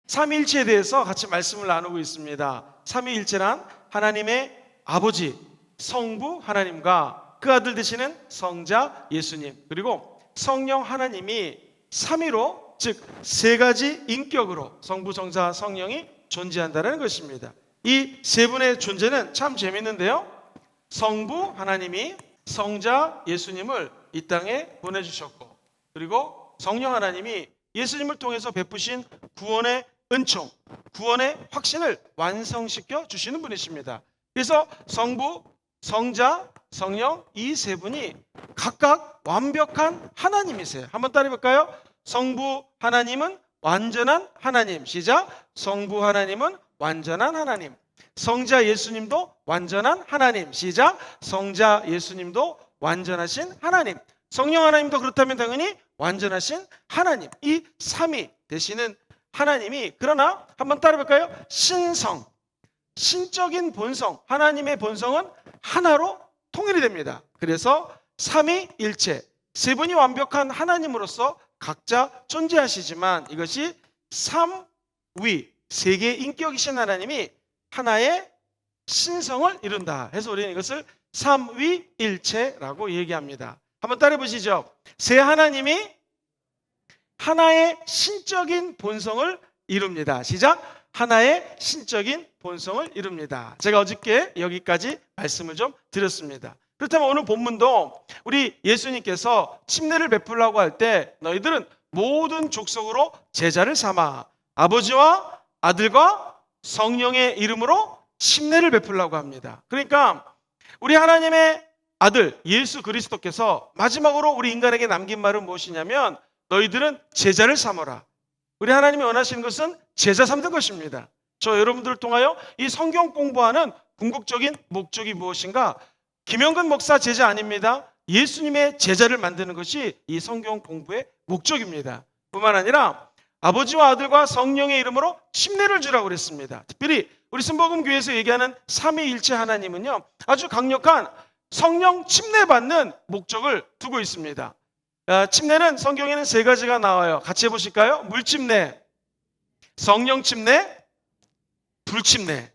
삼위일체에 대해서 같이 말씀을 나누고 있습니다. 삼위일체란 하나님의 아버지, 성부 하나님과 그 아들 되시는 성자 예수님, 그리고 성령 하나님이 삼위로, 즉 세 가지 인격으로 성부, 성자, 성령이 존재한다는 것입니다. 이 세 분의 존재는 참 재밌는데요. 성부 하나님이 성자 예수님을 이 땅에 보내주셨고, 그리고 성령 하나님이 예수님을 통해서 베푸신 구원의 은총, 구원의 확신을 완성시켜 주시는 분이십니다. 그래서 성부, 성자, 성령 이 세 분이 각각 완벽한 하나님이세요. 한번 따라해 볼까요? 성부 하나님은 완전한 하나님. 시작. 성부 하나님은 완전한 하나님. 성자 예수님도 완전한 하나님. 시작. 성자 예수님도 완전하신 하나님. 성령 하나님도 그렇다면 당연히 완전하신 하나님. 이 삼위 되시는 하나님이, 그러나 한번 따라볼까요? 신성, 신적인 본성, 하나님의 본성은 하나로 통일이 됩니다. 그래서 삼위일체, 세 분이 완벽한 하나님으로서 각자 존재하시지만 이것이 삼위, 세 개의 인격이신 하나님이 하나의 신성을 이룬다 해서 우리는 이것을 삼위일체라고 얘기합니다. 한번 따라해 보시죠. 세 하나님이 하나의 신적인 본성을 이룹니다. 시작. 하나의 신적인 본성을 이룹니다. 제가 어저께 여기까지 말씀을 좀 드렸습니다. 그렇다면 오늘 본문도 우리 예수님께서 침례를 베풀라고 할 때 너희들은 모든 족속으로 제자를 삼아 아버지와 아들과 성령의 이름으로 침례를 베풀라고 합니다. 그러니까 우리 하나님의 아들 예수 그리스도께서 마지막으로 우리 인간에게 남긴 말은 무엇이냐면 너희들은 제자를 삼어라. 우리 하나님이 원하시는 것은 제자 삼는 것입니다. 저 여러분들을 통하여 이 성경 공부하는 궁극적인 목적이 무엇인가? 김영근 목사 제자 아닙니다. 예수님의 제자를 만드는 것이 이 성경 공부의 목적입니다. 뿐만 아니라 아버지와 아들과 성령의 이름으로 침례를 주라고 그랬습니다. 특별히 우리 순복음교회에서 얘기하는 삼위일체 하나님은요, 아주 강력한 성령 침례 받는 목적을 두고 있습니다. 침례는 성경에는 세 가지가 나와요. 같이 해보실까요? 물침례, 성령 침례, 불침례.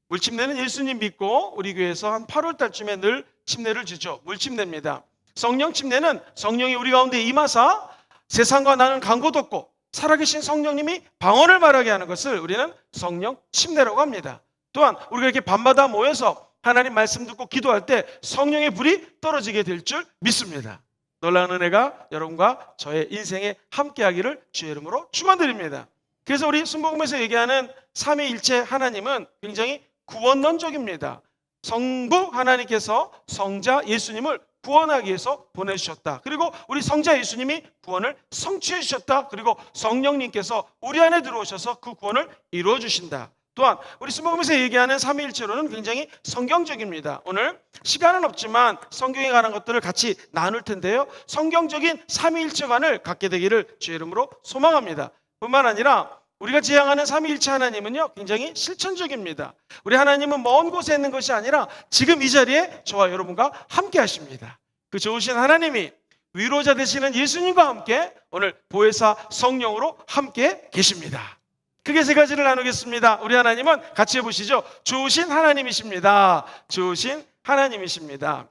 물침례는 예수님 믿고 우리 교회에서 한 8월 달쯤에 늘 침례를 주죠. 물침례입니다. 성령 침례는 성령이 우리 가운데 임하사 세상과 나는 간고도 없고 살아계신 성령님이 방언을 말하게 하는 것을 우리는 성령 침례라고 합니다. 또한 우리가 이렇게 밤마다 모여서 하나님 말씀 듣고 기도할 때 성령의 불이 떨어지게 될 줄 믿습니다. 놀라운 은혜가 여러분과 저의 인생에 함께하기를 주의 이름으로 축원드립니다. 그래서 우리 순복음에서 얘기하는 삼위일체 하나님은 굉장히 구원론적입니다. 성부 하나님께서 성자 예수님을 구원하기 위해서 보내주셨다. 그리고 우리 성자 예수님이 구원을 성취해 주셨다. 그리고 성령님께서 우리 안에 들어오셔서 그 구원을 이루어 주신다. 또한 우리 순복음에서 얘기하는 삼위일체로는 굉장히 성경적입니다. 오늘 시간은 없지만 성경에 관한 것들을 같이 나눌 텐데요, 성경적인 삼위일체관을 갖게 되기를 주의 이름으로 소망합니다. 뿐만 아니라 우리가 지향하는 삼위일체 하나님은요, 굉장히 실천적입니다. 우리 하나님은 먼 곳에 있는 것이 아니라 지금 이 자리에 저와 여러분과 함께 하십니다. 그 좋으신 하나님이 위로자 되시는 예수님과 함께 오늘 보혜사 성령으로 함께 계십니다. 크게 세 가지를 나누겠습니다. 우리 하나님은 같이 해보시죠. 좋으신 하나님이십니다. 좋으신 하나님이십니다.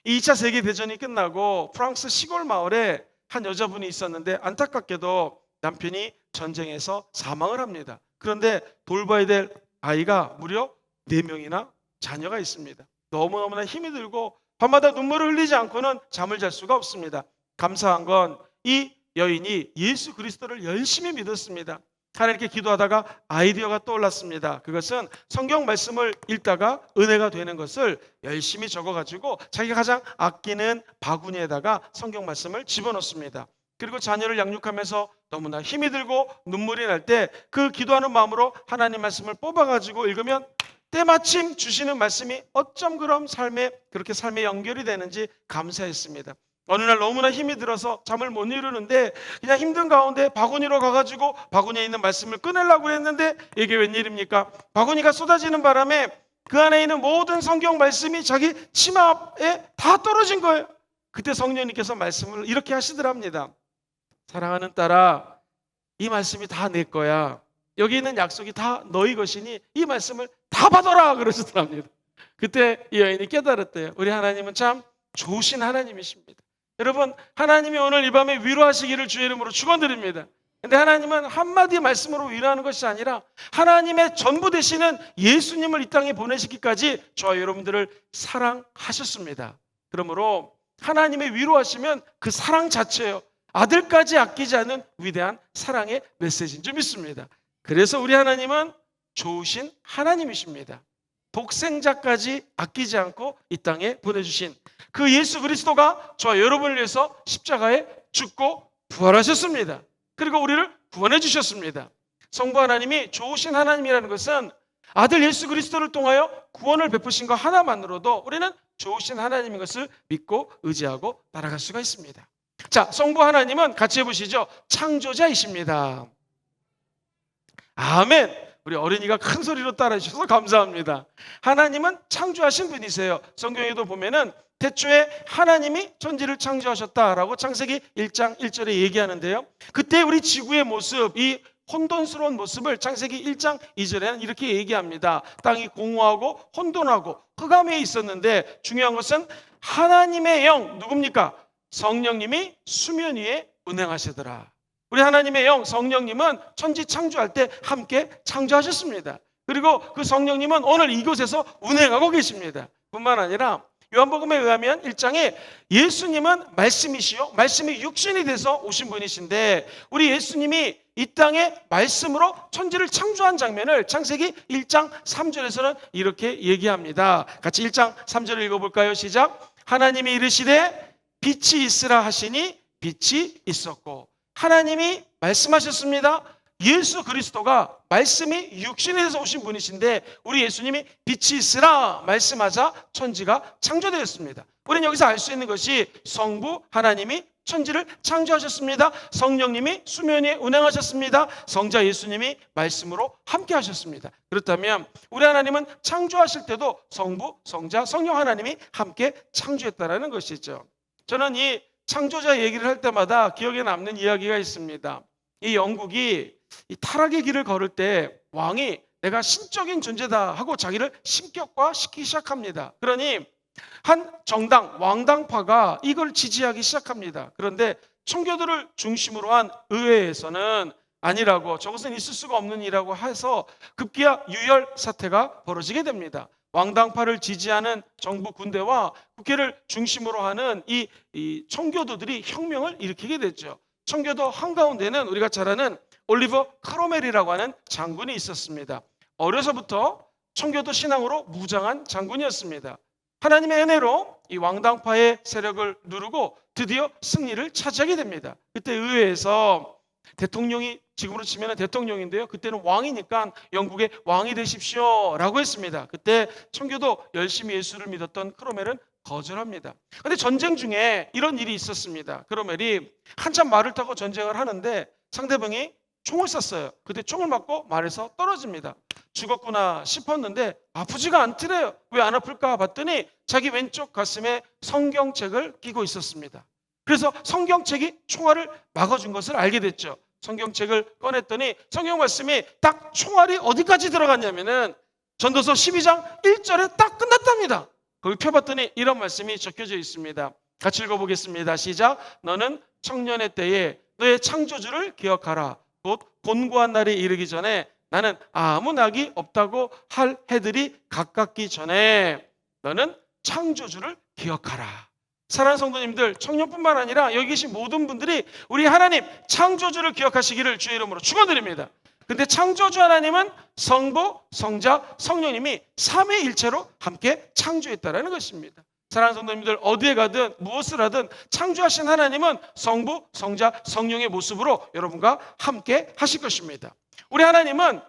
2차 세계대전이 끝나고 프랑스 시골 마을에 한 여자분이 있었는데 안타깝게도 남편이 전쟁에서 사망을 합니다. 그런데 돌봐야 될 아이가 무려 4명이나 자녀가 있습니다. 너무너무나 힘이 들고 밤마다 눈물을 흘리지 않고는 잠을 잘 수가 없습니다. 감사한 건 이 여인이 예수 그리스도를 열심히 믿었습니다. 하나님께 기도하다가 아이디어가 떠올랐습니다. 그것은 성경 말씀을 읽다가 은혜가 되는 것을 열심히 적어가지고 자기가 가장 아끼는 바구니에다가 성경 말씀을 집어넣습니다. 그리고 자녀를 양육하면서 너무나 힘이 들고 눈물이 날 때 그 기도하는 마음으로 하나님 말씀을 뽑아가지고 읽으면 때마침 주시는 말씀이 어쩜 그럼 그렇게 삶에 연결이 되는지 감사했습니다. 어느 날 너무나 힘이 들어서 잠을 못 이루는데 그냥 힘든 가운데 바구니로 가가지고 바구니에 있는 말씀을 꺼내려고 했는데 이게 웬일입니까? 바구니가 쏟아지는 바람에 그 안에 있는 모든 성경 말씀이 자기 치마에 다 떨어진 거예요. 그때 성령님께서 말씀을 이렇게 하시더랍니다. 사랑하는 딸아, 이 말씀이 다 내 거야. 여기 있는 약속이 다 너희 것이니 이 말씀을 다 받아라 그러시더랍니다. 그때 이 여인이 깨달았대요. 우리 하나님은 참 좋으신 하나님이십니다. 여러분, 하나님이 오늘 이 밤에 위로하시기를 주의 이름으로 축원드립니다. 근데 하나님은 한마디 말씀으로 위로하는 것이 아니라 하나님의 전부 되시는 예수님을 이 땅에 보내시기까지 저와 여러분들을 사랑하셨습니다. 그러므로 하나님의 위로하시면 그 사랑 자체예요. 아들까지 아끼지 않은 위대한 사랑의 메시지인 줄 믿습니다. 그래서 우리 하나님은 좋으신 하나님이십니다. 독생자까지 아끼지 않고 이 땅에 보내주신 그 예수 그리스도가 저와 여러분을 위해서 십자가에 죽고 부활하셨습니다. 그리고 우리를 구원해 주셨습니다. 성부 하나님이 좋으신 하나님이라는 것은 아들 예수 그리스도를 통하여 구원을 베푸신 것 하나만으로도 우리는 좋으신 하나님인 것을 믿고 의지하고 따라갈 수가 있습니다. 자, 성부 하나님은 같이 해보시죠. 창조자이십니다. 아멘. 우리 어린이가 큰 소리로 따라해 주셔서 감사합니다. 하나님은 창조하신 분이세요. 성경에도 보면은 태초에 하나님이 천지를 창조하셨다라고 창세기 1장 1절에 얘기하는데요. 그때 우리 지구의 모습, 이 혼돈스러운 모습을 창세기 1장 2절에는 이렇게 얘기합니다. 땅이 공허하고 혼돈하고 흑암에 있었는데 중요한 것은 하나님의 영, 누굽니까? 성령님이 수면 위에 운행하시더라. 우리 하나님의 영 성령님은 천지 창조할 때 함께 창조하셨습니다. 그리고 그 성령님은 오늘 이곳에서 운행하고 계십니다. 뿐만 아니라 요한복음에 의하면 1장에 예수님은 말씀이시요 말씀이 육신이 돼서 오신 분이신데 우리 예수님이 이 땅에 말씀으로 천지를 창조한 장면을 창세기 1장 3절에서는 이렇게 얘기합니다. 같이 1장 3절을 읽어볼까요? 시작. 하나님이 이르시되 빛이 있으라 하시니 빛이 있었고 하나님이 말씀하셨습니다. 예수 그리스도가 말씀이 육신이 돼서 오신 분이신데 우리 예수님이 빛이 있으라 말씀하자 천지가 창조되었습니다. 우리는 여기서 알 수 있는 것이 성부 하나님이 천지를 창조하셨습니다. 성령님이 수면 위에 운행하셨습니다. 성자 예수님이 말씀으로 함께 하셨습니다. 그렇다면 우리 하나님은 창조하실 때도 성부, 성자, 성령 하나님이 함께 창조했다라는 것이죠. 저는 이 창조자 얘기를 할 때마다 기억에 남는 이야기가 있습니다. 이 영국이 이 타락의 길을 걸을 때 왕이 내가 신적인 존재다 하고 자기를 신격화시키기 시작합니다. 그러니 한 정당, 왕당파가 이걸 지지하기 시작합니다. 그런데 청교도를 중심으로 한 의회에서는 아니라고, 저것은 있을 수가 없는 일이라고 해서 급기야 유혈 사태가 벌어지게 됩니다. 왕당파를 지지하는 정부 군대와 국회를 중심으로 하는 이 청교도들이 혁명을 일으키게 됐죠. 청교도 한가운데는 우리가 잘 아는 올리버 크로멜이라고 하는 장군이 있었습니다. 어려서부터 청교도 신앙으로 무장한 장군이었습니다. 하나님의 은혜로 이 왕당파의 세력을 누르고 드디어 승리를 차지하게 됩니다. 그때 의회에서 대통령이, 지금으로 치면 대통령인데요, 그때는 왕이니까 영국의 왕이 되십시오 라고 했습니다. 그때 청교도 열심히 예수를 믿었던 크로멜은 거절합니다. 그런데 전쟁 중에 이런 일이 있었습니다. 크로멜이 한참 말을 타고 전쟁을 하는데 상대방이 총을 쐈어요. 그때 총을 맞고 말에서 떨어집니다. 죽었구나 싶었는데 아프지가 않더래요. 왜 안 아플까 봤더니 자기 왼쪽 가슴에 성경책을 끼고 있었습니다. 그래서 성경책이 총알을 막아준 것을 알게 됐죠. 성경책을 꺼냈더니 성경 말씀이 딱 총알이 어디까지 들어갔냐면은 전도서 12장 1절에 딱 끝났답니다. 거기 펴봤더니 이런 말씀이 적혀져 있습니다. 같이 읽어보겠습니다. 시작. 너는 청년의 때에 너의 창조주를 기억하라. 곧 곤고한 날이 이르기 전에 나는 아무 낙이 없다고 할 해들이 가깝기 전에 너는 창조주를 기억하라. 사랑하는 성도님들, 청년뿐만 아니라 여기 계신 모든 분들이 우리 하나님 창조주를 기억하시기를 주의 이름으로 축원드립니다. 근데 창조주 하나님은 성부, 성자, 성령님이 삼위일체로 함께 창조했다라는 것입니다. 사랑하는 성도님들, 어디에 가든 무엇을 하든 창조하신 하나님은 성부, 성자, 성령의 모습으로 여러분과 함께 하실 것입니다. 우리 하나님은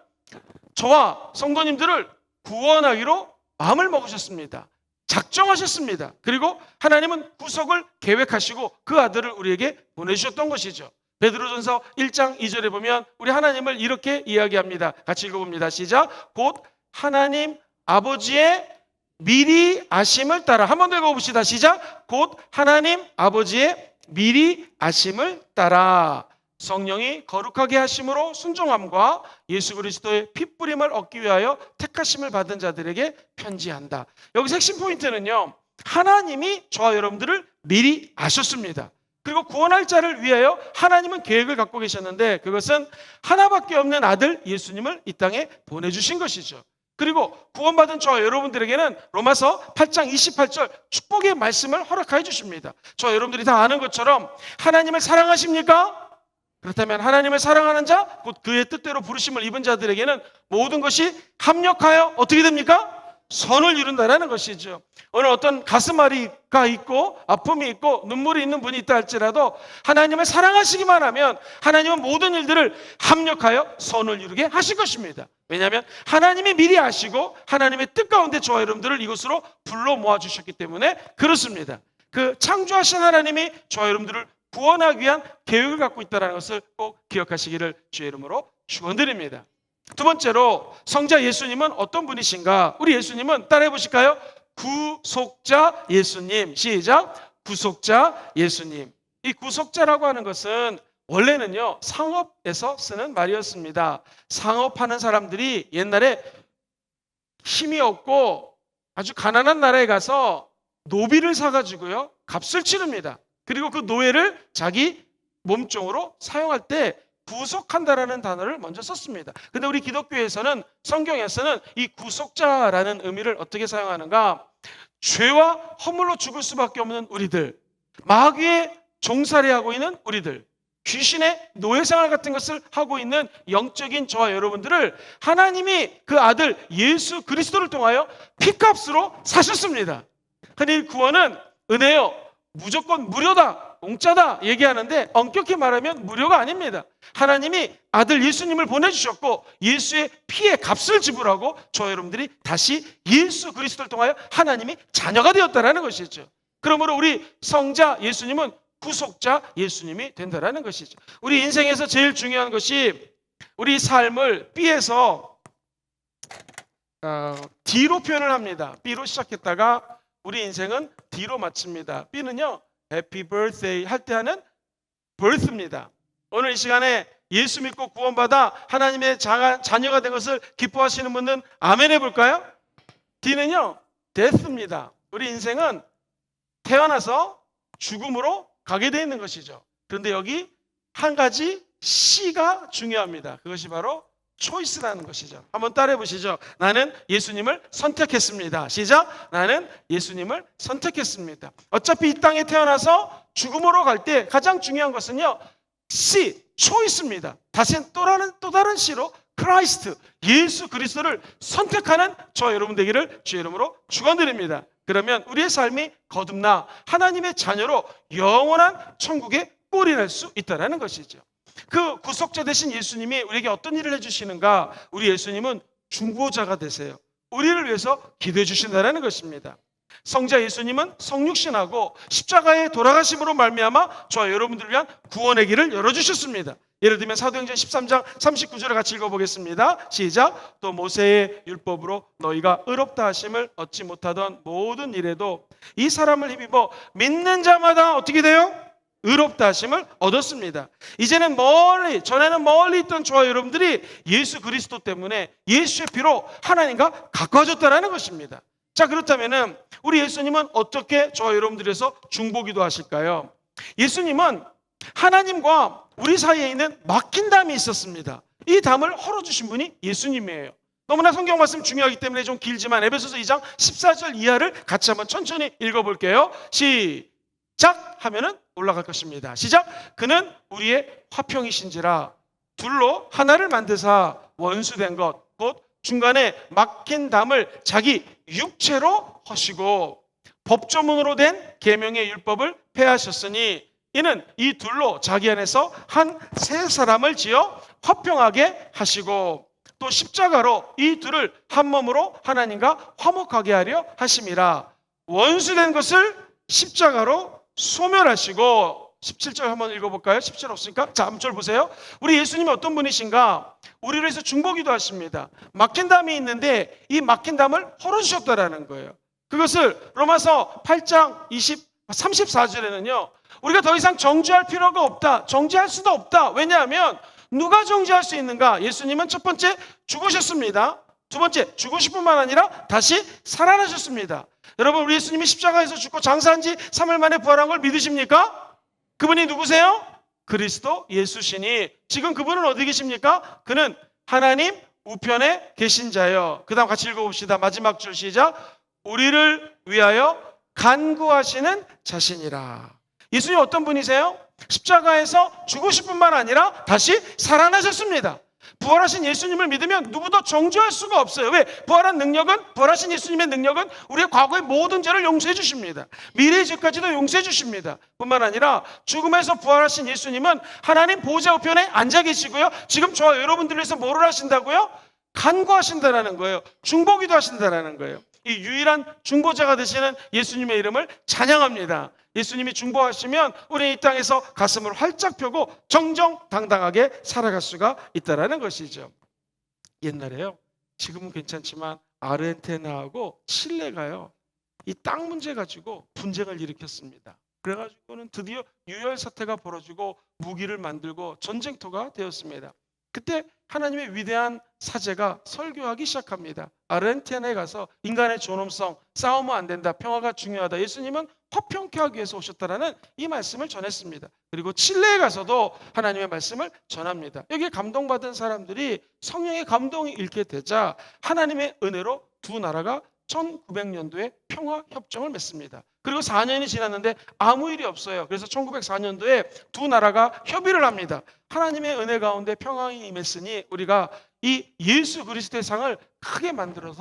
저와 성도님들을 구원하기로 마음을 먹으셨습니다. 작정하셨습니다. 그리고 하나님은 구속을 계획하시고 그 아들을 우리에게 보내주셨던 것이죠. 베드로전서 1장 2절에 보면 우리 하나님을 이렇게 이야기합니다. 같이 읽어봅니다. 시작. 곧 하나님 아버지의 미리 아심을 따라, 한 번 더 읽어봅시다. 시작. 곧 하나님 아버지의 미리 아심을 따라 성령이 거룩하게 하심으로 순종함과 예수 그리스도의 핏부림을 얻기 위하여 택하심을 받은 자들에게 편지한다. 여기서 핵심 포인트는요, 하나님이 저와 여러분들을 미리 아셨습니다. 그리고 구원할 자를 위하여 하나님은 계획을 갖고 계셨는데, 그것은 하나밖에 없는 아들 예수님을 이 땅에 보내주신 것이죠. 그리고 구원받은 저와 여러분들에게는 로마서 8장 28절 축복의 말씀을 허락해 주십니다. 저와 여러분들이 다 아는 것처럼 하나님을 사랑하십니까? 그렇다면 하나님을 사랑하는 자, 곧 그의 뜻대로 부르심을 입은 자들에게는 모든 것이 합력하여 어떻게 됩니까? 선을 이룬다라는 것이죠. 오늘 어떤 가슴앓이가 있고 아픔이 있고 눈물이 있는 분이 있다 할지라도 하나님을 사랑하시기만 하면 하나님은 모든 일들을 합력하여 선을 이루게 하실 것입니다. 왜냐하면 하나님이 미리 아시고 하나님의 뜻 가운데 저와 여러분들을 이곳으로 불러 모아주셨기 때문에 그렇습니다. 그 창조하신 하나님이 저와 여러분들을 구원하기 위한 계획을 갖고 있다는 것을 꼭 기억하시기를 주의 이름으로 축원드립니다. 두 번째로 성자 예수님은 어떤 분이신가? 우리 예수님은 따라해 보실까요? 구속자 예수님. 시작. 구속자 예수님. 이 구속자라고 하는 것은 원래는요, 상업에서 쓰는 말이었습니다. 상업하는 사람들이 옛날에 힘이 없고 아주 가난한 나라에 가서 노비를 사가지고요, 값을 치릅니다. 그리고 그 노예를 자기 몸종으로 사용할 때 구속한다라는 단어를 먼저 썼습니다. 근데 우리 기독교에서는, 성경에서는 이 구속자라는 의미를 어떻게 사용하는가? 죄와 허물로 죽을 수밖에 없는 우리들, 마귀의 종살이하고 있는 우리들, 귀신의 노예생활 같은 것을 하고 있는 영적인 저와 여러분들을 하나님이 그 아들 예수 그리스도를 통하여 피값으로 사셨습니다. 근데 이 구원은 은혜요, 무조건 무료다, 공짜다 얘기하는데 엄격히 말하면 무료가 아닙니다. 하나님이 아들 예수님을 보내주셨고 예수의 피의 값을 지불하고 저 여러분들이 다시 예수 그리스도를 통하여 하나님이 자녀가 되었다는 것이죠. 그러므로 우리 성자 예수님은 구속자 예수님이 된다는 것이죠. 우리 인생에서 제일 중요한 것이 우리 삶을 B에서 D로 표현을 합니다. B로 시작했다가 우리 인생은 D로 마칩니다. B는요, 해피 birthday 할 때 하는 birth입니다. 오늘 이 시간에 예수 믿고 구원받아 하나님의 자녀가 된 것을 기뻐하시는 분들은 아멘 해볼까요? D는요, death입니다. 우리 인생은 태어나서 죽음으로 가게 되어 있는 것이죠. 그런데 여기 한 가지 C가 중요합니다. 그것이 바로 초이스라는 것이죠. 한번 따라해 보시죠. 나는 예수님을 선택했습니다. 시작. 나는 예수님을 선택했습니다. 어차피 이 땅에 태어나서 죽음으로 갈 때 가장 중요한 것은요, C, 초이스입니다. 다시 또 다른 C로 크라이스트, 예수 그리스도를 선택하는 저 여러분 되기를 주의 이름으로 축원드립니다. 그러면 우리의 삶이 거듭나 하나님의 자녀로 영원한 천국에 꼴이 날 수 있다는 것이죠. 그 구속자 되신 예수님이 우리에게 어떤 일을 해주시는가? 우리 예수님은 중보자가 되세요. 우리를 위해서 기도해 주신다는 것입니다. 성자 예수님은 성육신하고 십자가에 돌아가심으로 말미암아 저와 여러분들을 위한 구원의 길을 열어주셨습니다. 예를 들면 사도행전 13장 39절을 같이 읽어보겠습니다. 시작. 또 모세의 율법으로 너희가 의롭다 하심을 얻지 못하던 모든 일에도 이 사람을 힘입어 믿는 자마다 어떻게 돼요? 의롭다 하심을 얻었습니다. 이제는 전에는 멀리 있던 저와 여러분들이 예수 그리스도 때문에 예수의 피로 하나님과 가까워졌다는 것입니다. 자, 그렇다면 우리 예수님은 어떻게 저와 여러분들에서 중보기도 하실까요? 예수님은 하나님과 우리 사이에 있는 막힌 담이 있었습니다. 이 담을 헐어주신 분이 예수님이에요. 너무나 성경 말씀 중요하기 때문에 좀 길지만 에베소서 2장 14절 이하를 같이 한번 천천히 읽어볼게요. 시작 하면은 올라갈 것입니다. 시작. 그는 우리의 화평이신지라 둘로 하나를 만드사 원수된 것 곧 중간에 막힌 담을 자기 육체로 허시고 법조문으로 된 계명의 율법을 폐하셨으니 이는 이 둘로 자기 안에서 한 세 사람을 지어 화평하게 하시고 또 십자가로 이 둘을 한 몸으로 하나님과 화목하게 하려 하심이라. 원수된 것을 십자가로 소멸하시고 17절 한번 읽어볼까요? 17절 없으니까 자, 한번 보세요. 우리 예수님이 어떤 분이신가? 우리를 위해서 중보기도 하십니다. 막힌 담이 있는데 이 막힌 담을 헐어주셨다라는 거예요. 그것을 로마서 8장 34절에는요. 우리가 더 이상 정죄할 필요가 없다. 정죄할 수도 없다. 왜냐하면 누가 정죄할 수 있는가? 예수님은 첫 번째 죽으셨습니다. 두 번째 죽으실 뿐만 아니라 다시 살아나셨습니다. 여러분, 우리 예수님이 십자가에서 죽고 장사한 지 3일 만에 부활한 걸 믿으십니까? 그분이 누구세요? 그리스도 예수시니 지금 그분은 어디 계십니까? 그는 하나님 우편에 계신 자요. 그 다음 같이 읽어봅시다. 마지막 줄 시작. 우리를 위하여 간구하시는 자신이라. 예수님 어떤 분이세요? 십자가에서 죽으실 뿐만 아니라 다시 살아나셨습니다. 부활하신 예수님을 믿으면 누구도 정죄할 수가 없어요. 왜? 부활하신 예수님의 능력은 우리의 과거의 모든 죄를 용서해 주십니다. 미래의 죄까지도 용서해 주십니다. 뿐만 아니라 죽음에서 부활하신 예수님은 하나님 보좌 우편에 앉아 계시고요. 지금 저와 여러분들을 위해서 뭐를 하신다고요? 간구하신다라는 거예요. 중보기도 하신다라는 거예요. 이 유일한 중보자가 되시는 예수님의 이름을 찬양합니다. 예수님이 중보하시면 우리 이 땅에서 가슴을 활짝 펴고 정정당당하게 살아갈 수가 있다는 것이죠. 옛날에요, 지금은 괜찮지만 아르헨티나하고 칠레가요, 이 땅 문제 가지고 분쟁을 일으켰습니다. 그래가지고는 드디어 유혈 사태가 벌어지고 무기를 만들고 전쟁터가 되었습니다. 그때 하나님의 위대한 사제가 설교하기 시작합니다. 아르헨티나에 가서 인간의 존엄성, 싸우면 안 된다, 평화가 중요하다, 예수님은 화평케 하기 위해서 오셨다라는 이 말씀을 전했습니다. 그리고 칠레에 가서도 하나님의 말씀을 전합니다. 여기에 감동받은 사람들이 성령의 감동이 일게 되자 하나님의 은혜로 두 나라가 1900년도에 평화협정을 맺습니다. 그리고 4년이 지났는데 아무 일이 없어요. 그래서 1904년도에 두 나라가 협의를 합니다. 하나님의 은혜 가운데 평화가 임했으니 우리가 이 예수 그리스도의 상을 크게 만들어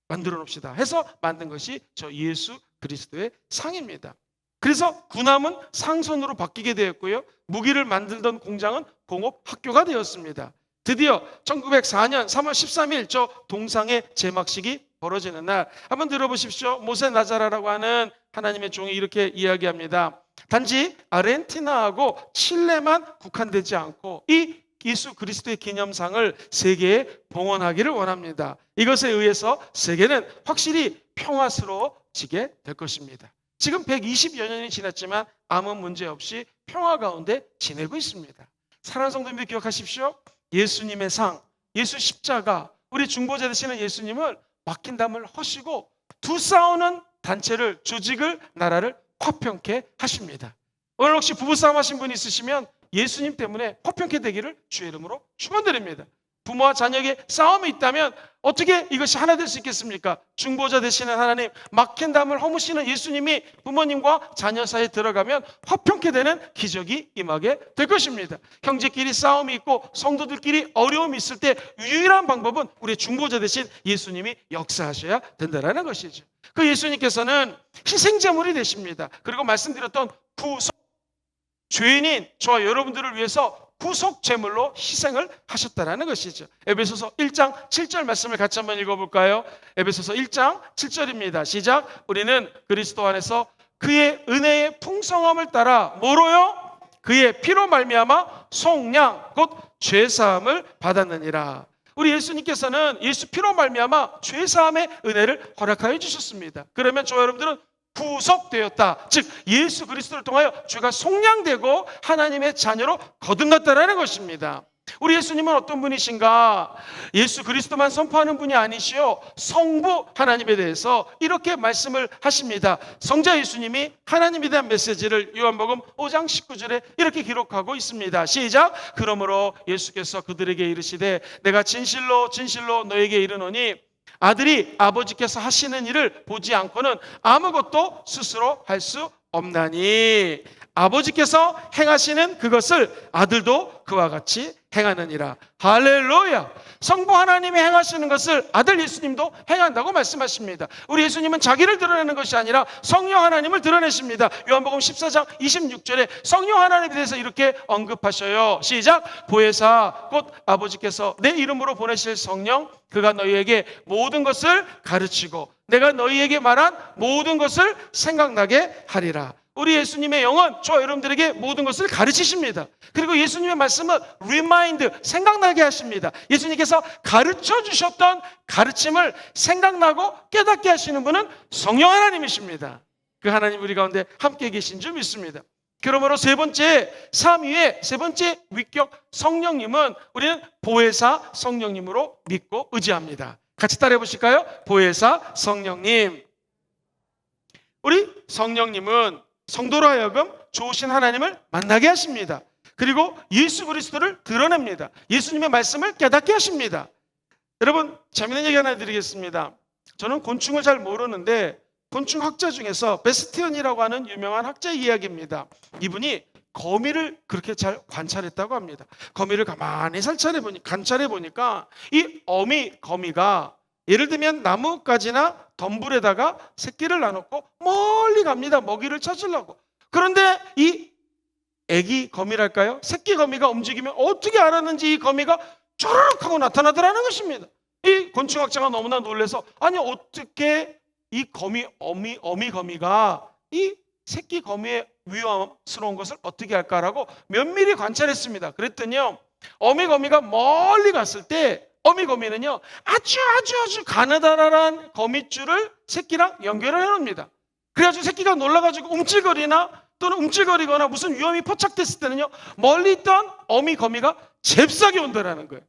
놓읍시다 해서 만든 것이 저 예수 그리스도의 상입니다. 그래서 군함은 상선으로 바뀌게 되었고요. 무기를 만들던 공장은 공업학교가 되었습니다. 드디어 1904년 3월 13일 저 동상의 제막식이 벌어지는 날, 한번 들어보십시오. 모세 나자라라고 하는 하나님의 종이 이렇게 이야기합니다. 단지 아르헨티나하고 칠레만 국한되지 않고 이 예수 그리스도의 기념상을 세계에 봉헌하기를 원합니다. 이것에 의해서 세계는 확실히 평화스러워지게 될 것입니다. 지금 120여 년이 지났지만 아무 문제 없이 평화 가운데 지내고 있습니다. 사랑하는 성도님들 기억하십시오. 예수님의 상, 예수 십자가, 우리 중보자 되시는 예수님을 맡긴 담을 허시고 두 싸우는 단체를, 조직을, 나라를 화평케 하십니다. 오늘 혹시 부부싸움 하신 분 있으시면 예수님 때문에 화평케 되기를 주의 이름으로 축원드립니다. 부모와 자녀에게 싸움이 있다면 어떻게 이것이 하나 될 수 있겠습니까? 중보자 되시는 하나님, 막힌 담을 허무시는 예수님이 부모님과 자녀 사이에 들어가면 화평케 되는 기적이 임하게 될 것입니다. 형제끼리 싸움이 있고 성도들끼리 어려움이 있을 때 유일한 방법은 우리 중보자 되신 예수님이 역사하셔야 된다는 것이죠. 그 예수님께서는 희생제물이 되십니다. 그리고 말씀드렸던 구속, 죄인인 저와 여러분들을 위해서 구속제물로 희생을 하셨다는 것이죠. 에베소서 1장 7절 말씀을 같이 한번 읽어볼까요? 에베소서 1장 7절입니다. 시작. 우리는 그리스도 안에서 그의 은혜의 풍성함을 따라 뭐로요? 그의 피로 말미암아 속량 곧 죄사함을 받았느니라. 우리 예수님께서는 예수 피로 말미암아 죄사함의 은혜를 허락하여 주셨습니다. 그러면 저와 여러분들은 구속되었다. 즉 예수 그리스도를 통하여 죄가 속량되고 하나님의 자녀로 거듭났다라는 것입니다. 우리 예수님은 어떤 분이신가? 예수 그리스도만 선포하는 분이 아니시요 성부 하나님에 대해서 이렇게 말씀을 하십니다. 성자 예수님이 하나님에 대한 메시지를 요한복음 5장 19절에 이렇게 기록하고 있습니다. 시작. 그러므로 예수께서 그들에게 이르시되 내가 진실로 진실로 너에게 이르노니 아들이 아버지께서 하시는 일을 보지 않고는 아무것도 스스로 할 수 없나니 아버지께서 행하시는 그것을 아들도 그와 같이 행하느니라. 할렐루야. 성부 하나님이 행하시는 것을 아들 예수님도 행한다고 말씀하십니다. 우리 예수님은 자기를 드러내는 것이 아니라 성령 하나님을 드러내십니다. 요한복음 14장 26절에 성령 하나님에 대해서 이렇게 언급하셔요. 시작. 보혜사 곧 아버지께서 내 이름으로 보내실 성령, 그가 너희에게 모든 것을 가르치고 내가 너희에게 말한 모든 것을 생각나게 하리라. 우리 예수님의 영은 저 여러분들에게 모든 것을 가르치십니다. 그리고 예수님의 말씀은 리마인드, 생각나게 하십니다. 예수님께서 가르쳐 주셨던 가르침을 생각나고 깨닫게 하시는 분은 성령 하나님이십니다. 그 하나님 우리 가운데 함께 계신 줄 믿습니다. 그러므로 세 번째, 3위의 세 번째 위격 성령님은 우리는 보혜사 성령님으로 믿고 의지합니다. 같이 따라해 보실까요? 보혜사 성령님. 우리 성령님은 성도로 하여금 좋으신 하나님을 만나게 하십니다. 그리고 예수 그리스도를 드러냅니다. 예수님의 말씀을 깨닫게 하십니다. 여러분, 재미있는 얘기 하나 드리겠습니다. 저는 곤충을 잘 모르는데 곤충 학자 중에서 베스티언이라고 하는 유명한 학자의 이야기입니다. 이분이 거미를 그렇게 잘 관찰했다고 합니다. 거미를 가만히 관찰해 보니까 이 거미가 예를 들면 나뭇가지나 덤불에다가 새끼를 놔놓고 멀리 갑니다. 먹이를 찾으려고. 그런데 이 애기 거미랄까요? 새끼 거미가 움직이면 어떻게 알았는지 이 거미가 쪼르륵 하고 나타나더라는 것입니다. 이 곤충학자가 너무나 놀라서 아니 어떻게 이 어미 거미가 이 새끼 거미의 위험스러운 것을 어떻게 할까라고 면밀히 관찰했습니다. 그랬더니요, 어미 거미가 멀리 갔을 때 어미 거미는요 아주 가느다란 거미줄을 새끼랑 연결을 해놓습니다. 그래가지고 새끼가 놀라가지고 움찔거리거나 무슨 위험이 포착됐을 때는요 멀리 있던 어미 거미가 잽싸게 온다라는 거예요.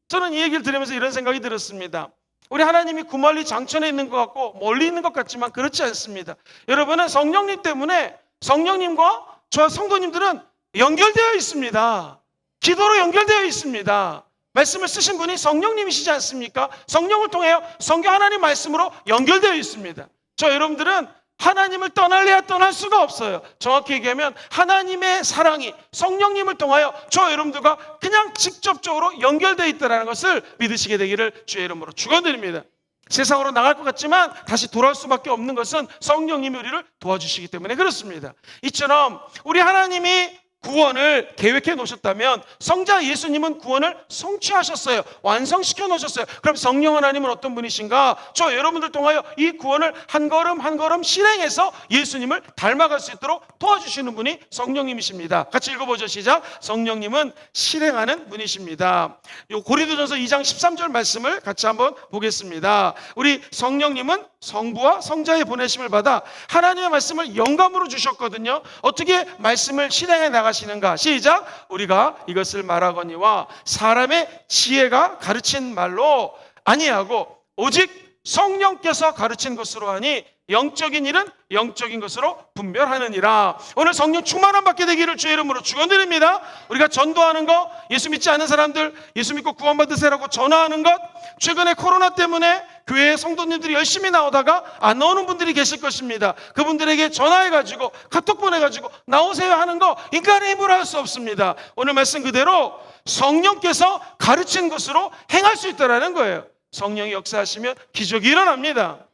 저는 이 얘기를 들으면서 이런 생각이 들었습니다. 우리 하나님이 구멀리 장천에 있는 것 같고 멀리 있는 것 같지만 그렇지 않습니다. 여러분은 성령님 때문에 성령님과 저 성도님들은 연결되어 있습니다. 기도로 연결되어 있습니다. 말씀을 쓰신 분이 성령님이시지 않습니까? 성령을 통하여 성경 하나님 말씀으로 연결되어 있습니다. 저 여러분들은 하나님을 떠날래야 떠날 수가 없어요. 정확히 얘기하면 하나님의 사랑이 성령님을 통하여 저 여러분들과 그냥 직접적으로 연결되어 있다는 것을 믿으시게 되기를 주의 이름으로 축원드립니다. 세상으로 나갈 것 같지만 다시 돌아올 수밖에 없는 것은 성령님이 우리를 도와주시기 때문에 그렇습니다. 이처럼 우리 하나님이 구원을 계획해 놓으셨다면 성자 예수님은 구원을 성취하셨어요. 완성시켜 놓으셨어요. 그럼 성령 하나님은 어떤 분이신가? 저 여러분들 통하여 이 구원을 한 걸음 한 걸음 실행해서 예수님을 닮아갈 수 있도록 도와주시는 분이 성령님이십니다. 같이 읽어보죠. 시작. 성령님은 실행하는 분이십니다. 고린도전서 2장 13절 말씀을 같이 한번 보겠습니다. 우리 성령님은 성부와 성자의 보내심을 받아 하나님의 말씀을 영감으로 주셨거든요. 어떻게 말씀을 실행해 나가시는가? 시작. 우리가 이것을 말하거니와 사람의 지혜가 가르친 말로 아니하고 오직 성령께서 가르친 것으로 하니 영적인 일은 영적인 것으로 분별하느니라. 오늘 성령 충만함 받게 되기를 주의 이름으로 축원드립니다. 우리가 전도하는 것, 예수 믿지 않는 사람들 예수 믿고 구원받으세요라고 전화하는 것, 최근에 코로나 때문에 교회에 성도님들이 열심히 나오다가 안 나오는 분들이 계실 것입니다. 그분들에게 전화해가지고 카톡 보내가지고 나오세요 하는 거 인간의 힘으로 할 수 없습니다. 오늘 말씀 그대로 성령께서 가르친 것으로 행할 수 있다는 거예요. 성령이 역사하시면 기적이 일어납니다.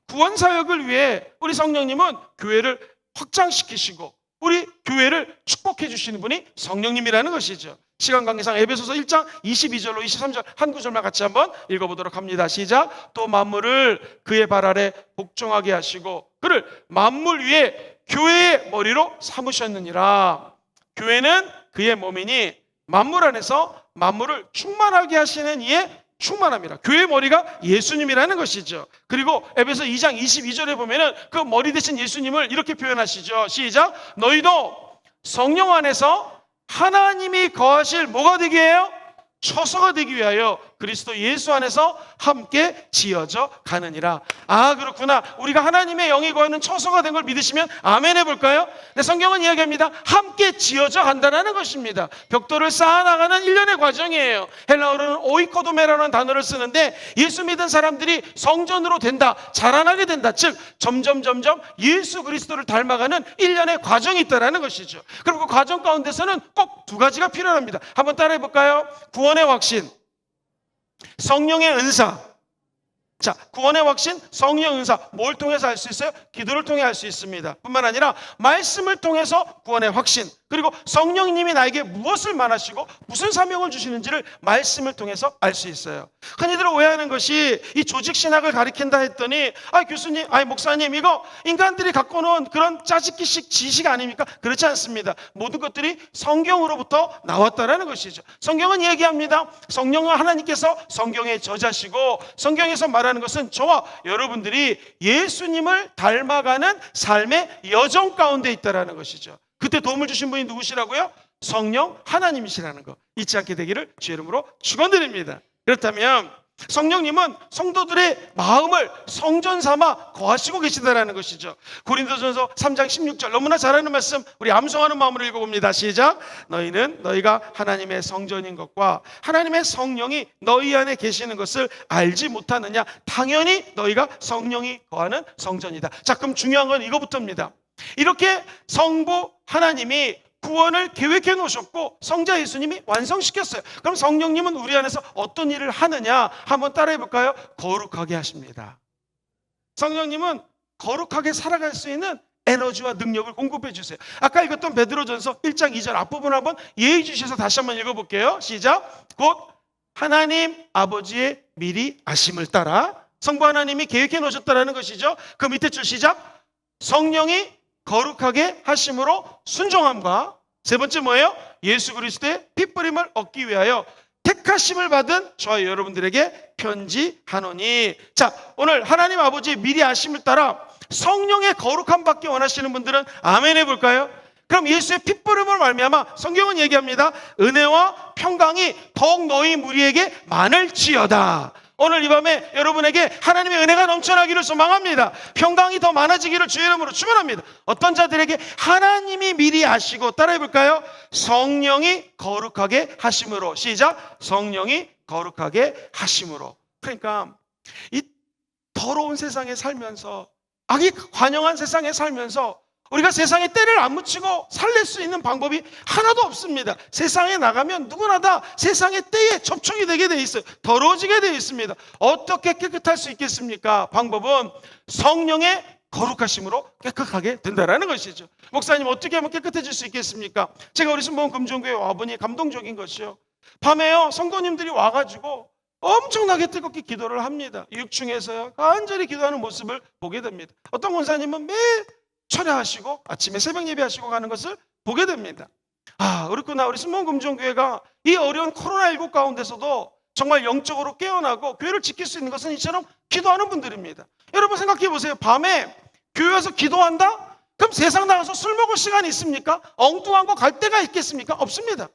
구원 사역을 위해 우리 성령님은 교회를 확장시키시고 우리 교회를 축복해 주시는 분이 성령님이라는 것이죠. 시간 관계상 에베소서 1장 22절로 23절 한 구절만 같이 한번 읽어보도록 합니다. 시작. 또 만물을 그의 발 아래 복종하게 하시고 그를 만물 위에 교회의 머리로 삼으셨느니라. 교회는 그의 몸이니 만물 안에서 만물을 충만하게 하시는 이의 충만합니다. 교회의 머리가 예수님이라는 것이죠. 그리고 에베소 2장 22절에 보면은 그 머리 대신 예수님을 이렇게 표현하시죠. 시작. 너희도 성령 안에서 하나님이 거하실 뭐가 되게 해요? 처소가 되기 위하여 그리스도 예수 안에서 함께 지어져 가느니라. 아, 그렇구나. 우리가 하나님의 영이 거하는 처소가 된 걸 믿으시면 아멘 해볼까요? 네, 성경은 이야기합니다. 함께 지어져 간다는 것입니다. 벽돌을 쌓아나가는 일련의 과정이에요. 헬라어로는 오이코도메라는 단어를 쓰는데 예수 믿은 사람들이 성전으로 된다, 자라나게 된다. 즉 점점 예수 그리스도를 닮아가는 일련의 과정이 있다는 것이죠. 그리고 그 과정 가운데서는 꼭 두 가지가 필요합니다. 한번 따라해 볼까요? 구원의 확신, 성령의 은사. 자, 구원의 확신, 성령의 은사. 뭘 통해서 할 수 있어요? 기도를 통해 할 수 있습니다. 뿐만 아니라 말씀을 통해서 구원의 확신, 그리고 성령님이 나에게 무엇을 말하시고 무슨 사명을 주시는지를 말씀을 통해서 알 수 있어요. 흔히들 오해하는 것이 이 조직신학을 가리킨다 했더니 교수님, 목사님, 이거 인간들이 갖고 오는 그런 짜집기식 지식 아닙니까? 그렇지 않습니다. 모든 것들이 성경으로부터 나왔다라는 것이죠. 성경은 얘기합니다. 성령은 하나님께서 성경에 저자시고 성경에서 말하는 있다는 것은 저와 여러분들이 예수님을 닮아가는 삶의 여정 가운데 있다는 것이죠. 그때 도움을 주신 분이 누구시라고요? 성령 하나님이시라는 거 잊지 않게 되기를 주의 이름으로 축원드립니다. 그렇다면 성령님은 성도들의 마음을 성전 삼아 거하시고 계시다라는 것이죠. 고린도전서 3장 16절 너무나 잘 아는 말씀, 우리 암송하는 마음으로 읽어봅니다. 시작. 너희가 하나님의 성전인 것과 하나님의 성령이 너희 안에 계시는 것을 알지 못하느냐? 당연히 너희가 성령이 거하는 성전이다. 자, 그럼 중요한 건 이거부터입니다. 이렇게 성부 하나님이 구원을 계획해 놓으셨고 성자 예수님이 완성시켰어요. 그럼 성령님은 우리 안에서 어떤 일을 하느냐? 한번 따라해 볼까요? 거룩하게 하십니다. 성령님은 거룩하게 살아갈 수 있는 에너지와 능력을 공급해 주세요. 아까 읽었던 베드로전서 1장 2절 앞부분 한번 예의 주셔서 다시 한번 읽어볼게요. 시작. 곧 하나님 아버지의 미리 아심을 따라 성부 하나님이 계획해 놓으셨다는 것이죠. 그 밑에 줄 시작. 성령이 거룩하게 하심으로 순종함과 세 번째 뭐예요? 예수 그리스도의 핏부림을 얻기 위하여 택하심을 받은 저와 여러분들에게 편지하노니. 자, 오늘 하나님 아버지의 미리 아심을 따라 성령의 거룩함 받기 원하시는 분들은 아멘 해볼까요? 그럼 예수의 핏부림을 말미암아 성경은 얘기합니다. 은혜와 평강이 더욱 너희 무리에게 많을지어다. 오늘 이 밤에 여러분에게 하나님의 은혜가 넘쳐나기를 소망합니다. 평강이 더 많아지기를 주의 이름으로 축원합니다. 어떤 자들에게 하나님이 미리 아시고 따라해 볼까요? 성령이 거룩하게 하심으로. 시작. 성령이 거룩하게 하심으로. 그러니까 이 더러운 세상에 살면서, 악이 관영한 세상에 살면서 우리가 세상에 때를 안 묻히고 살릴 수 있는 방법이 하나도 없습니다. 세상에 나가면 누구나 다 세상의 때에 접촉이 되게 돼 있어요. 더러워지게 되어 있습니다. 어떻게 깨끗할 수 있겠습니까? 방법은 성령의 거룩하심으로 깨끗하게 된다는 것이죠. 목사님, 어떻게 하면 깨끗해질 수 있겠습니까? 제가 우리 순복음 금종교회 와보니 감동적인 것이요, 밤에요 성도님들이 와가지고 엄청나게 뜨겁게 기도를 합니다. 6층에서요 간절히 기도하는 모습을 보게 됩니다. 어떤 권사님은 매일 철야하시고 아침에 새벽 예배하시고 가는 것을 보게 됩니다. 그렇구나. 우리 순복음금종교회가 이 어려운 코로나19 가운데서도 정말 영적으로 깨어나고 교회를 지킬 수 있는 것은 이처럼 기도하는 분들입니다. 여러분 생각해 보세요. 밤에 교회 와서 기도한다? 그럼 세상 나가서 술 먹을 시간이 있습니까? 엉뚱한 거 갈 데가 있겠습니까? 없습니다.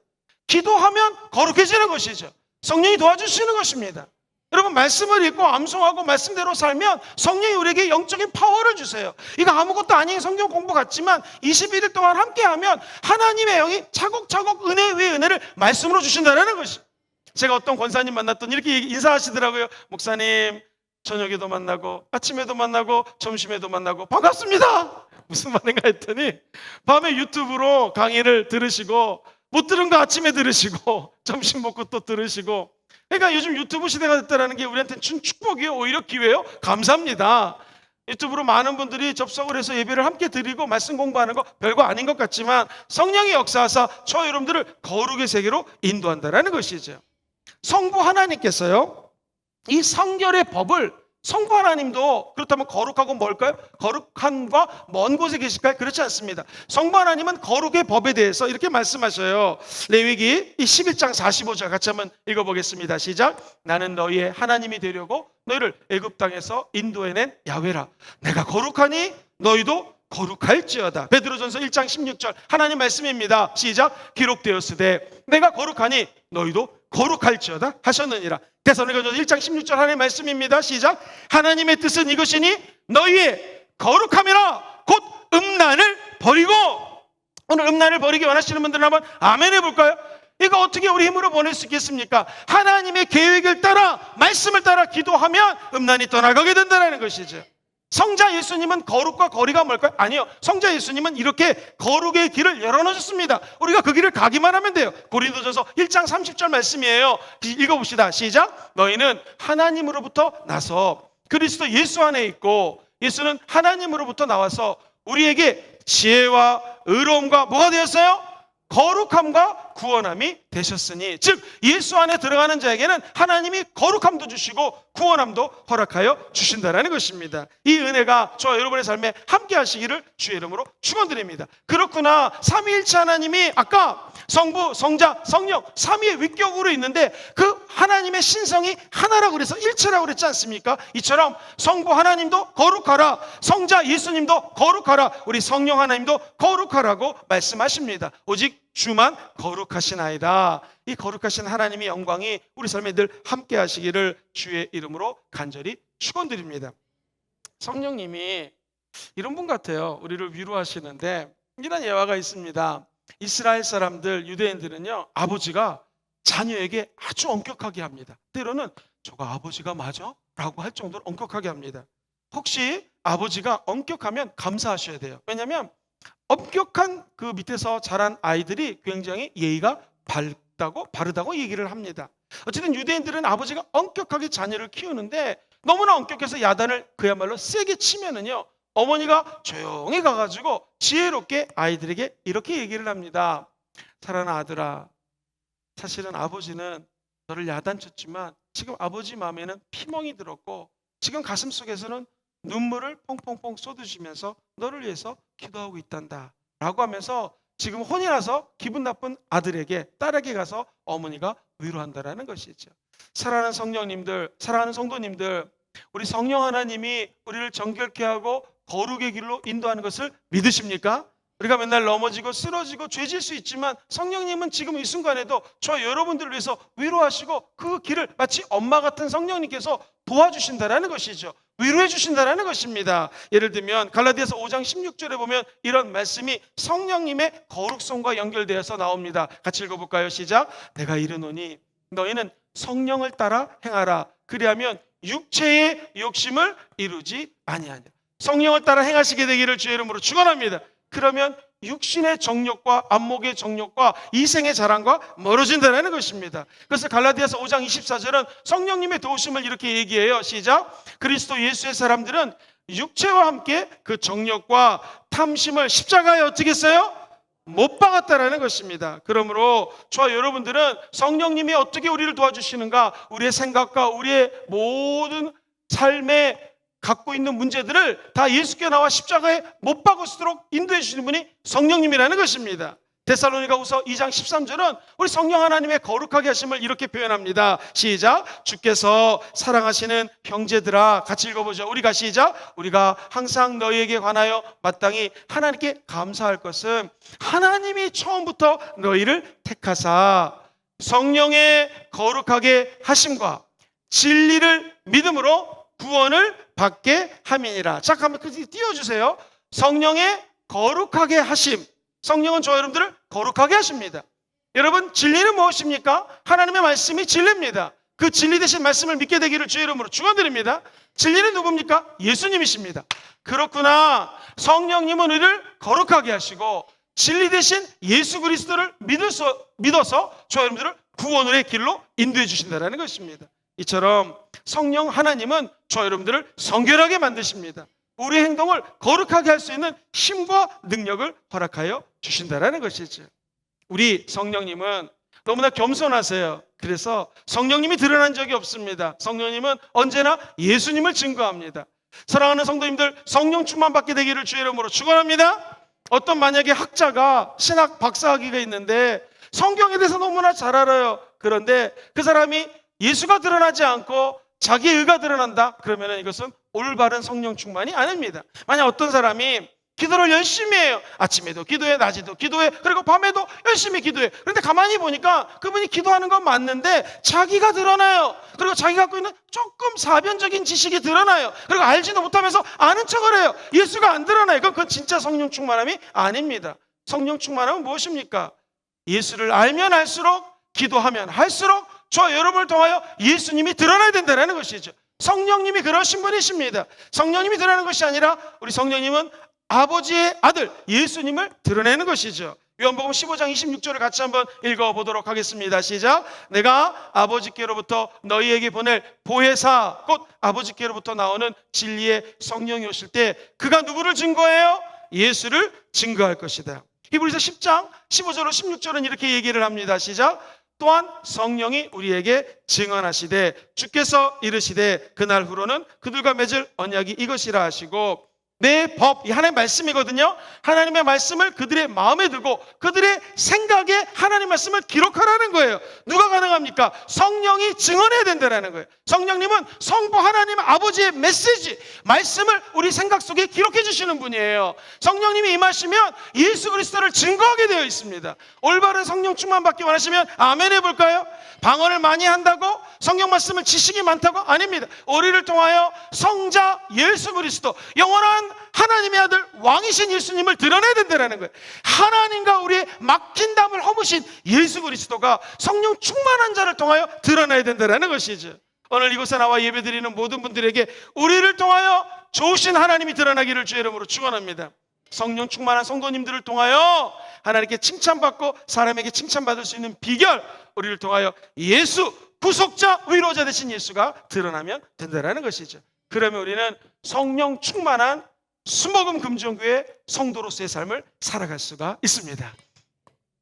기도하면 거룩해지는 것이죠. 성령이 도와주시는 것입니다. 여러분 말씀을 읽고 암송하고 말씀대로 살면 성령이 우리에게 영적인 파워를 주세요. 이거 아무것도 아닌 성경 공부 같지만 21일 동안 함께하면 하나님의 영이 차곡차곡 은혜 위에 은혜를 말씀으로 주신다는 것이. 제가 어떤 권사님 만났더니 이렇게 인사하시더라고요. 목사님, 저녁에도 만나고 아침에도 만나고 점심에도 만나고 반갑습니다. 무슨 말인가 했더니 밤에 유튜브로 강의를 들으시고 못 들은 거 아침에 들으시고 점심 먹고 또 들으시고. 그러니까 요즘 유튜브 시대가 됐다는 게 우리한테는 축복이에요. 오히려 기회예요. 감사합니다. 유튜브로 많은 분들이 접속을 해서 예배를 함께 드리고 말씀 공부하는 거 별거 아닌 것 같지만 성령의 역사하사 저 여러분들을 거룩의 세계로 인도한다는 것이죠. 성부 하나님께서요 이 성결의 법을, 성부 하나님도 그렇다면 거룩하고 뭘까요? 거룩함과 먼 곳에 계실까요? 그렇지 않습니다. 성부 하나님은 거룩의 법에 대해서 이렇게 말씀하셔요. 레위기 11장 45절 같이 한번 읽어보겠습니다. 시작. 나는 너희의 하나님이 되려고 너희를 애굽 땅에서 인도해낸 야훼라. 내가 거룩하니 너희도 거룩할지어다. 베드로전서 1장 16절 하나님 말씀입니다. 시작. 기록되었으되 내가 거룩하니 너희도 거룩할지어다 하셨느니라. 데살로니가전서 1장 16절 하나님의 말씀입니다. 시작. 하나님의 뜻은 이것이니 너희의 거룩함이라 곧 음란을 버리고. 오늘 음란을 버리기 원하시는 분들은 한번 아멘 해볼까요? 이거 어떻게 우리 힘으로 보낼 수 있겠습니까? 하나님의 계획을 따라 말씀을 따라 기도하면 음란이 떠나가게 된다는 것이죠. 성자 예수님은 거룩과 거리가 뭘까요? 아니요. 성자 예수님은 이렇게 거룩의 길을 열어놓으셨습니다. 우리가 그 길을 가기만 하면 돼요. 고린도전서 1장 30절 말씀이에요. 읽어봅시다. 시작. 너희는 하나님으로부터 나서 그리스도 예수 안에 있고 예수는 하나님으로부터 나와서 우리에게 지혜와 의로움과 뭐가 되었어요? 거룩함과 구원함이 되셨으니, 즉 예수 안에 들어가는 자에게는 하나님이 거룩함도 주시고 구원함도 허락하여 주신다라는 것입니다. 이 은혜가 저와 여러분의 삶에 함께 하시기를 주의 이름으로 축원드립니다. 그렇구나, 삼위일체 하나님이 아까 성부, 성자, 성령 삼위의 위격으로 있는데 그 하나님의 신성이 하나라고 그래서 일체라고 그랬지 않습니까? 이처럼 성부 하나님도 거룩하라, 성자 예수님도 거룩하라, 우리 성령 하나님도 거룩하라고 말씀하십니다. 오직 주만 거룩하시나이다. 이 거룩하신 하나님의 영광이 우리 삶에 늘 함께 하시기를 주의 이름으로 간절히 축원드립니다. 성령님이 이런 분 같아요. 우리를 위로하시는데 이런 예화가 있습니다. 이스라엘 사람들, 유대인들은요, 아버지가 자녀에게 아주 엄격하게 합니다. 때로는 저가 아버지가 맞아? 라고 할 정도로 엄격하게 합니다. 혹시 아버지가 엄격하면 감사하셔야 돼요. 왜냐하면 엄격한 그 밑에서 자란 아이들이 굉장히 예의가 바르다고 얘기를 합니다. 어쨌든 유대인들은 아버지가 엄격하게 자녀를 키우는데 너무나 엄격해서 야단을 그야말로 세게 치면은요, 어머니가 조용히 가가지고 지혜롭게 아이들에게 이렇게 얘기를 합니다. 사랑하는 아들아, 사실은 아버지는 너를 야단쳤지만 지금 아버지 마음에는 피멍이 들었고 지금 가슴속에서는 눈물을 펑펑펑 쏟으시면서 너를 위해서 기도하고 있단다 라고 하면서 지금 혼이 나서 기분 나쁜 아들에게, 딸에게 가서 어머니가 위로한다라는 것이죠. 사랑하는 성령님들, 사랑하는 성도님들, 우리 성령 하나님이 우리를 정결케 하고 거룩의 길로 인도하는 것을 믿으십니까? 우리가 맨날 넘어지고 쓰러지고 죄질 수 있지만 성령님은 지금 이 순간에도 저 여러분들을 위해서 위로하시고 그 길을 마치 엄마 같은 성령님께서 도와주신다라는 것이죠. 위로해 주신다라는 것입니다. 예를 들면 갈라디아서 5장 16절에 보면 이런 말씀이 성령님의 거룩성과 연결되어서 나옵니다. 같이 읽어볼까요? 시작. 내가 이르노니 너희는 성령을 따라 행하라. 그리하면 육체의 욕심을 이루지 아니하냐. 성령을 따라 행하시게 되기를 주의 이름으로 축원합니다. 그러면 육신의 정욕과 안목의 정욕과 이생의 자랑과 멀어진다는 것입니다. 그래서 갈라디아서 5장 24절은 성령님의 도우심을 이렇게 얘기해요. 시작. 그리스도 예수의 사람들은 육체와 함께 그 정욕과 탐심을 십자가에 어떻게 했어요? 못 박았다라는 것입니다. 그러므로 저와 여러분들은 성령님이 어떻게 우리를 도와주시는가, 우리의 생각과 우리의 모든 삶의 갖고 있는 문제들을 다 예수께 나와 십자가에 못 박으시도록 인도해 주시는 분이 성령님이라는 것입니다. 데살로니가후서 2장 13절은 우리 성령 하나님의 거룩하게 하심을 이렇게 표현합니다. 시작. 주께서 사랑하시는 형제들아, 같이 읽어보죠. 우리가 시작. 우리가 항상 너희에게 관하여 마땅히 하나님께 감사할 것은 하나님이 처음부터 너희를 택하사 성령의 거룩하게 하심과 진리를 믿음으로 구원을 받게 함이니라. 자, 한번 띄워주세요. 성령의 거룩하게 하심. 성령은 저 여러분들을 거룩하게 하십니다. 여러분, 진리는 무엇입니까? 하나님의 말씀이 진리입니다. 그 진리 되신 말씀을 믿게 되기를 주의 이름으로 축원드립니다. 진리는 누굽니까? 예수님이십니다. 그렇구나. 성령님은 우리를 거룩하게 하시고 진리 되신 예수 그리스도를 믿어서 저 여러분들을 구원의 길로 인도해 주신다는 것입니다. 이처럼 성령 하나님은 저 여러분들을 성결하게 만드십니다. 우리의 행동을 거룩하게 할 수 있는 힘과 능력을 허락하여 주신다는 것이죠. 우리 성령님은 너무나 겸손하세요. 그래서 성령님이 드러난 적이 없습니다. 성령님은 언제나 예수님을 증거합니다. 사랑하는 성도님들, 성령 충만 받게 되기를 주의 이름으로 축원합니다. 어떤 만약에 학자가 신학 박사학위가 있는데 성경에 대해서 너무나 잘 알아요. 그런데 그 사람이 예수가 드러나지 않고 자기의 의가 드러난다? 그러면 이것은 올바른 성령 충만이 아닙니다. 만약 어떤 사람이 기도를 열심히 해요. 아침에도 기도해, 낮에도 기도해, 그리고 밤에도 열심히 기도해. 그런데 가만히 보니까 그분이 기도하는 건 맞는데 자기가 드러나요. 그리고 자기가 갖고 있는 조금 사변적인 지식이 드러나요. 그리고 알지도 못하면서 아는 척을 해요. 예수가 안 드러나요. 그건 진짜 성령 충만함이 아닙니다. 성령 충만함은 무엇입니까? 예수를 알면 알수록, 기도하면 할수록 저 여러분을 통하여 예수님이 드러나야 된다는 것이죠. 성령님이 그러신 분이십니다. 성령님이 드러나는 것이 아니라 우리 성령님은 아버지의 아들 예수님을 드러내는 것이죠. 요한복음 15장 26절을 같이 한번 읽어보도록 하겠습니다. 시작. 내가 아버지께로부터 너희에게 보낼 보혜사, 곧 아버지께로부터 나오는 진리의 성령이 오실 때 그가 누구를 증거해요? 예수를 증거할 것이다. 히브리서 10장 15절로 16절은 이렇게 얘기를 합니다. 시작. 또한 성령이 우리에게 증언하시되 주께서 이르시되 그날 후로는 그들과 맺을 언약이 이것이라 하시고, 내 법, 이 하나님의 말씀이거든요. 하나님의 말씀을 그들의 마음에 두고 그들의 생각에 하나님의 말씀을 기록하라는 거예요. 누가 가능합니까? 성령이 증언해야 된다는 거예요. 성령님은 성부 하나님 아버지의 메시지, 말씀을 우리 생각 속에 기록해 주시는 분이에요. 성령님이 임하시면 예수 그리스도를 증거하게 되어 있습니다. 올바른 성령 충만 받기 원하시면 아멘 해볼까요? 방언을 많이 한다고 성령 말씀을 지식이 많다고? 아닙니다. 우리를 통하여 성자 예수 그리스도, 영원한 하나님의 아들 왕이신 예수님을 드러내야 된다는 거예요. 하나님과 우리의 막힌 담을 허무신 예수 그리스도가 성령 충만한 자를 통하여 드러나야 된다는 것이죠. 오늘 이곳에 나와 예배드리는 모든 분들에게 우리를 통하여 좋으신 하나님이 드러나기를 주의 이름으로 축원합니다. 성령 충만한 성도님들을 통하여 하나님께 칭찬받고 사람에게 칭찬받을 수 있는 비결, 우리를 통하여 예수 구속자 위로자 되신 예수가 드러나면 된다는 것이죠. 그러면 우리는 성령 충만한 수목금 금종교의 성도로서의 삶을 살아갈 수가 있습니다.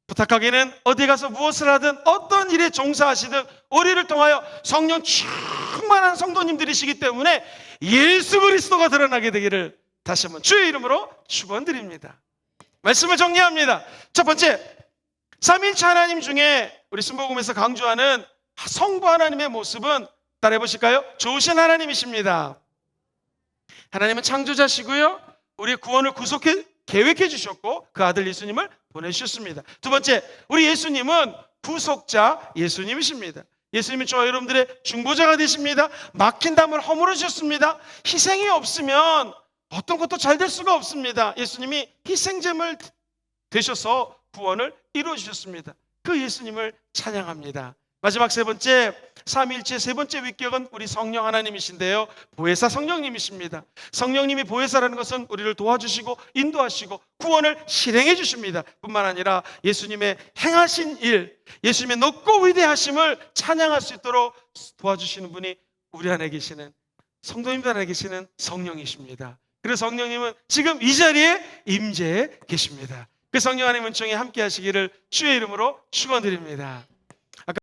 부탁하기는 어디 가서 무엇을 하든 어떤 일에 종사하시든 우리를 통하여 성령 충만한 성도님들이시기 때문에 예수 그리스도가 드러나게 되기를 다시 한번 주의 이름으로 축원드립니다. 말씀을 정리합니다. 첫 번째, 삼위일체 하나님 중에 우리 순복음에서 강조하는 성부 하나님의 모습은 따라해 보실까요? 좋으신 하나님이십니다. 하나님은 창조자시고요, 우리의 구원을 구속해 계획해 주셨고 그 아들 예수님을 보내주셨습니다. 두 번째, 우리 예수님은 구속자 예수님이십니다. 예수님은 저와 여러분들의 중보자가 되십니다. 막힌 담을 허물어 주셨습니다. 희생이 없으면 어떤 것도 잘 될 수가 없습니다. 예수님이 희생제물 되셔서 구원을 이루어 주셨습니다. 그 예수님을 찬양합니다. 마지막 세 번째, 삼위일체 세 번째 위격은 우리 성령 하나님이신데요, 보혜사 성령님이십니다. 성령님이 보혜사라는 것은 우리를 도와주시고 인도하시고 구원을 실행해 주십니다. 뿐만 아니라 예수님의 행하신 일, 예수님의 높고 위대하심을 찬양할 수 있도록 도와주시는 분이 우리 안에 계시는, 성도님들 안에 계시는 성령이십니다. 그래서 성령님은 지금 이 자리에 임재해 계십니다. 그 성령 하나님 은총에 함께 하시기를 주의 이름으로 축원드립니다.